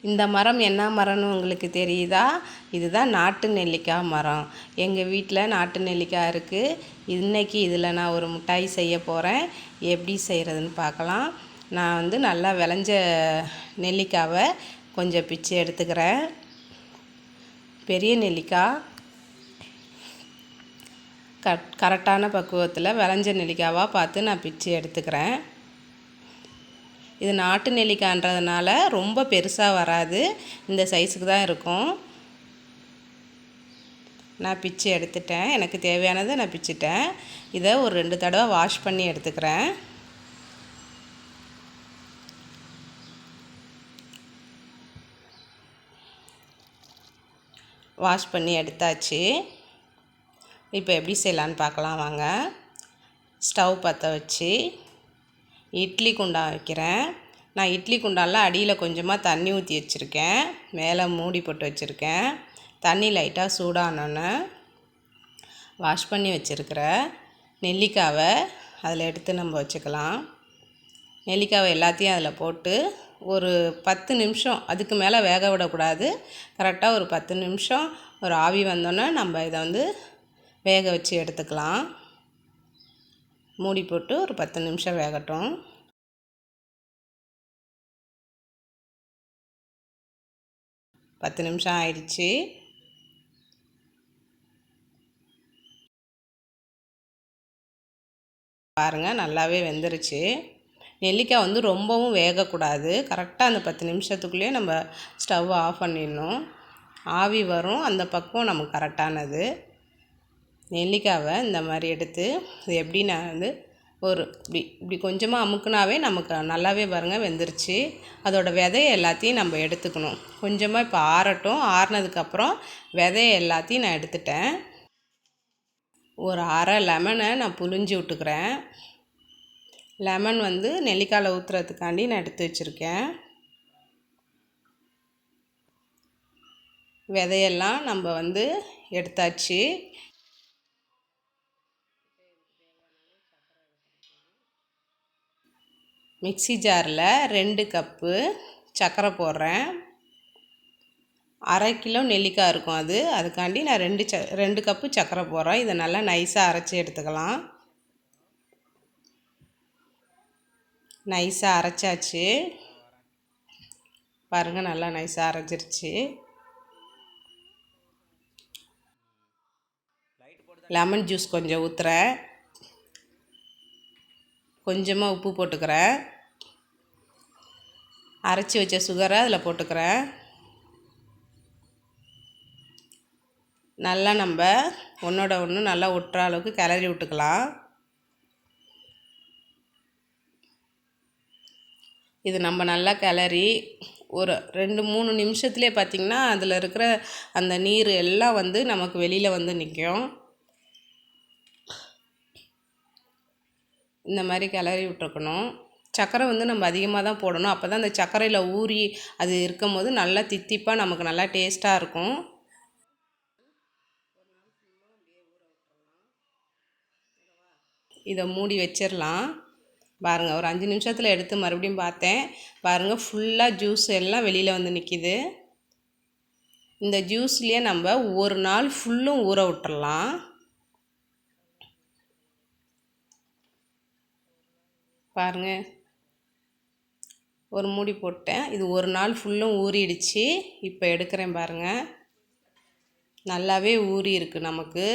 இந்த மரம் என்ன மரம்னு உங்களுக்கு தெரியுதா? இதுதான் நாட்டு நெல்லிக்காய் மரம். எங்கள் வீட்டில் நாட்டு நெல்லிக்காய் இருக்குது. இன்றைக்கி இதில் நான் ஒரு மிட்டாய் செய்ய போகிறேன். எப்படி செய்கிறதுன்னு பார்க்கலாம். நான் வந்து நல்லா விளைஞ்ச நெல்லிக்காவை கொஞ்சம் பிச்சு எடுத்துக்கிறேன். பெரிய நெல்லிக்காய் கரெக்டான பக்குவத்தில் விளைஞ்ச நெல்லிக்காவாக பார்த்து நான் பிச்சு எடுத்துக்கிறேன். இது நாட்டு நெல்லிக்காய்ன்றதுனால ரொம்ப பெருசாக வராது, இந்த சைஸுக்கு தான் இருக்கும். நான் பிச்சு எடுத்துட்டேன். எனக்கு தேவையானதை நான் பிச்சுட்டேன். இதை ஒரு 2 தடவை வாஷ் பண்ணி எடுத்துக்கிறேன். வாஷ் பண்ணி எடுத்தாச்சு. இப்போ எப்படி செய்யலான்னு பார்க்கலாம் வாங்க. ஸ்டவ் பற்ற வச்சு இட்லி குண்டான் வைக்கிறேன். நான் இட்லி குண்டானில் அடியில் கொஞ்சமாக தண்ணி ஊற்றி வச்சுருக்கேன். மேலே மூடி போட்டு வச்சுருக்கேன். தண்ணி லைட்டாக சூடானோன்னே வாஷ் பண்ணி வச்சுருக்கிற நெல்லிக்காவை அதில் எடுத்து நம்ம வச்சுக்கலாம். நெல்லிக்காவை எல்லாத்தையும் அதில் போட்டு ஒரு 10 நிமிஷம், அதுக்கு மேலே வேக விடக்கூடாது. கரெக்டாக ஒரு 10 நிமிஷம் ஒரு ஆவி வந்தோன்னே நம்ம இதை வந்து வேக வச்சு எடுத்துக்கலாம். மூடி போட்டு ஒரு 10 நிமிஷம் வேகட்டும். பத்து நிமிஷம் ஆயிடுச்சு. பாருங்கள், நல்லாவே வெந்துருச்சு. நெல்லிக்காய் வந்து ரொம்பவும் வேகக்கூடாது. கரெக்டாக அந்த 10 நிமிஷத்துக்குள்ளேயே நம்ம ஸ்டவ் ஆஃப் பண்ணிடணும். ஆவி வரும், அந்த பக்கம் நமக்கு கரெக்டானது. நெல்லிக்காவை இந்த மாதிரி எடுத்து இது எப்படி நான் வந்து ஒரு இப்படி கொஞ்சமாக அமுக்குனாவே நமக்கு நல்லாவே பாருங்கள் வெந்துருச்சு. அதோட விதையை எல்லாத்தையும் நம்ம எடுத்துக்கணும். கொஞ்சமாக இப்போ ஆறட்டும். ஆறினதுக்கப்புறம் விதையை எல்லாத்தையும் நான் எடுத்துட்டேன். ஒரு அரை லெமனை நான் புழிஞ்சு விட்டுக்கிறேன். லெமன் வந்து நெல்லிக்காயில் ஊற்றுறதுக்காண்டி நான் எடுத்து வச்சுருக்கேன். விதையெல்லாம் நம்ம வந்து எடுத்தாச்சு. மிக்ஸி ஜாரில் 2 கப்பு சர்க்கரை போடுறேன். 1/2 கிலோ நெல்லிக்காய் இருக்கும் அதுக்காண்டி நான் 2 கப்பு சர்க்கரை போடுறேன். இதை நல்லா நைஸாக அரைச்சி எடுத்துக்கலாம். நைஸாக அரைச்சாச்சு. பாருங்கள், நல்லா நைஸாக அரைச்சிருச்சு. லெமன் ஜூஸ் கொஞ்சம் ஊற்றுறேன். கொஞ்சமாக உப்பு போட்டுக்கிறேன். அரைச்சி வச்ச சுகரை அதில் போட்டுக்கிறேன். நல்லா நம்ம ஒன்றோட ஒன்று நல்லா ஒட்டுற அளவுக்கு கிளறி விட்டுக்கலாம். இது நம்ம நல்லா கிளறி ஒரு 2-3 நிமிஷத்துலேயே பார்த்திங்கன்னா அதில் இருக்கிற அந்த நீர் எல்லாம் வந்து நமக்கு வெளியில் வந்து நிற்கும். இந்த மாதிரி கிளறி விட்டுருக்கணும். சர்க்கரை வந்து நம்ம அதிகமாக தான் போடணும். அப்போ தான் அந்த சர்க்கரையில் ஊறி அது இருக்கும் போது நல்லா தித்திப்பாக நமக்கு நல்லா டேஸ்ட்டாக இருக்கும். இதை மூடி வச்சிடலாம். பாருங்கள், ஒரு 5 நிமிஷத்தில் எடுத்து மறுபடியும் பார்த்தேன். பாருங்கள், ஃபுல்லாக ஜூஸ் எல்லாம் வெளியில் வந்து நிற்கிது. இந்த ஜூஸ்லேயே நம்ம ஒரு நாள் ஃபுல்லும் ஊற விட்டுறலாம். பாருங்கள், ஒரு மூடி போட்டேன். இது ஒரு நாள் ஃபுல்லும் ஊறிடுச்சு. இப்போ எடுக்கிறேன் பாருங்கள், நல்லாவே ஊறி இருக்குது நமக்கு.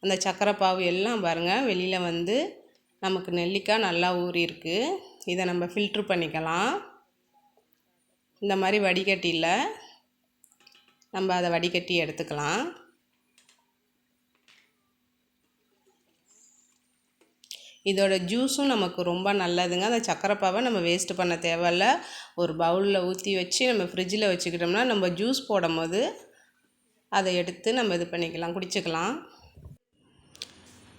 அந்த சர்க்கரை பாவு எல்லாம் பாருங்கள் வெளியில் வந்து நமக்கு நெல்லிக்காய் நல்லா ஊறி இருக்குது. இதை நம்ம ஃபில்ட்ரு பண்ணிக்கலாம். இந்த மாதிரி வடிகட்டியில் நம்ம அதை வடிகட்டி எடுத்துக்கலாம். இதோட ஜூஸும் நமக்கு ரொம்ப நல்லதுங்க. அந்த சர்க்கரை பாவை நம்ம வேஸ்ட்டு பண்ண தேவையில்ல. ஒரு பவுலில் ஊற்றி வச்சு நம்ம ஃப்ரிட்ஜில் வச்சுக்கிட்டோம்னா நம்ம ஜூஸ் போடும் போது அதை எடுத்து நம்ம இது பண்ணிக்கலாம், குடிச்சிக்கலாம்.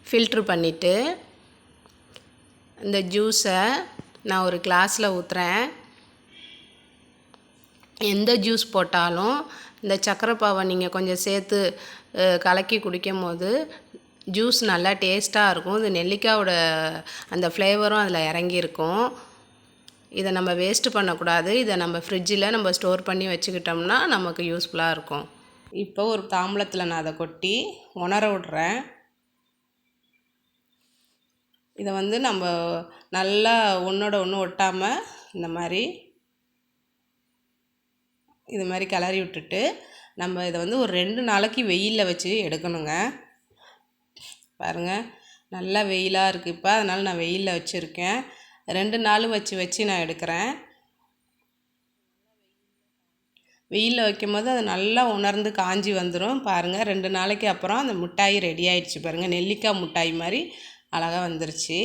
ஃபில்ட்ரு பண்ணிவிட்டு இந்த ஜூஸை நான் ஒரு கிளாஸில் ஊற்றுறேன். எந்த ஜூஸ் போட்டாலும் இந்த சர்க்கரை பாவை நீங்கள் கொஞ்சம் சேர்த்து கலக்கி குடிக்கும் போது ஜூஸ் நல்லா டேஸ்ட்டாக இருக்கும். இந்த நெல்லிக்காயோட அந்த ஃப்ளேவரும் அதில் இறங்கியிருக்கும். இதை நம்ம வேஸ்ட்டு பண்ணக்கூடாது. இதை நம்ம ஃப்ரிட்ஜில் நம்ம ஸ்டோர் பண்ணி வச்சுக்கிட்டோம்னா நமக்கு யூஸ்ஃபுல்லாக இருக்கும். இப்போ ஒரு தாம்பூலத்தில் நான் அதை கொட்டி உணர விட்றேன். இதை வந்து நம்ம நல்லா ஒன்றோட ஒன்று ஒட்டாமல் இது மாதிரி கிளறி விட்டுட்டு நம்ம இதை வந்து ஒரு 2 நாளைக்கு வெயிலில் வச்சு எடுக்கணுங்க. பாருங்கள், நல்லா வெயிலாக இருக்குது இப்போ, அதனால் நான் வெயிலில் வச்சுருக்கேன். 2 நாள் வச்சு நான் எடுக்கிறேன். வெயிலில் வைக்கும் போது அது நல்லா உணர்ந்து காஞ்சி வந்துடும். பாருங்கள், 2 நாளைக்கு அப்புறம் அந்த மிட்டாய் ரெடி ஆகிடுச்சு. பாருங்கள், நெல்லிக்காய் மிட்டாய் மாதிரி அழகாக வந்துருச்சு.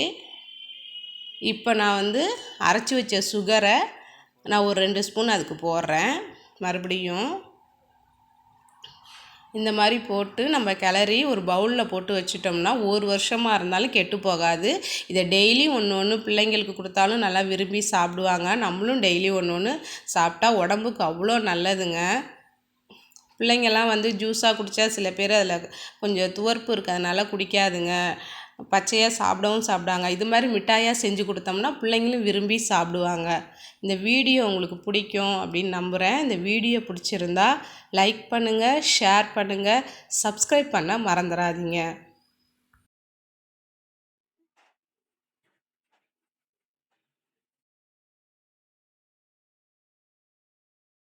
இப்போ நான் வந்து அரைச்சி வச்ச சுகரை நான் ஒரு 2 ஸ்பூன் அதுக்கு போடுறேன். மறுபடியும் இந்த மாதிரி போட்டு நம்ம கிளறி ஒரு பவுலில் போட்டு வச்சிட்டோம்னா 1 வருஷமாக இருந்தாலும் கெட்டு போகாது. இதை டெய்லி ஒன்று பிள்ளைங்களுக்கு கொடுத்தாலும் நல்லா விரும்பி சாப்பிடுவாங்க. நம்மளும் டெய்லி ஒன்று சாப்பிட்டா உடம்புக்கு அவ்வளோ நல்லதுங்க. பிள்ளைங்கள்லாம் வந்து ஜூஸாக குடித்தா சில பேர் அதில் கொஞ்சம் துவர்ப்பு இருக்கிறதுனால குடிக்காதுங்க, பச்சையாக சாப்பிடாங்க. இது மாதிரி மிட்டாயாக செஞ்சு கொடுத்தோம்னா பிள்ளைங்களும் விரும்பி சாப்பிடுவாங்க. இந்த வீடியோ உங்களுக்கு பிடிக்கும் அப்படின்னு நம்புகிறேன். இந்த வீடியோ பிடிச்சிருந்தா லைக் பண்ணுங்கள், ஷேர் பண்ணுங்கள், சப்ஸ்கிரைப் பண்ண மறந்துடாதீங்க.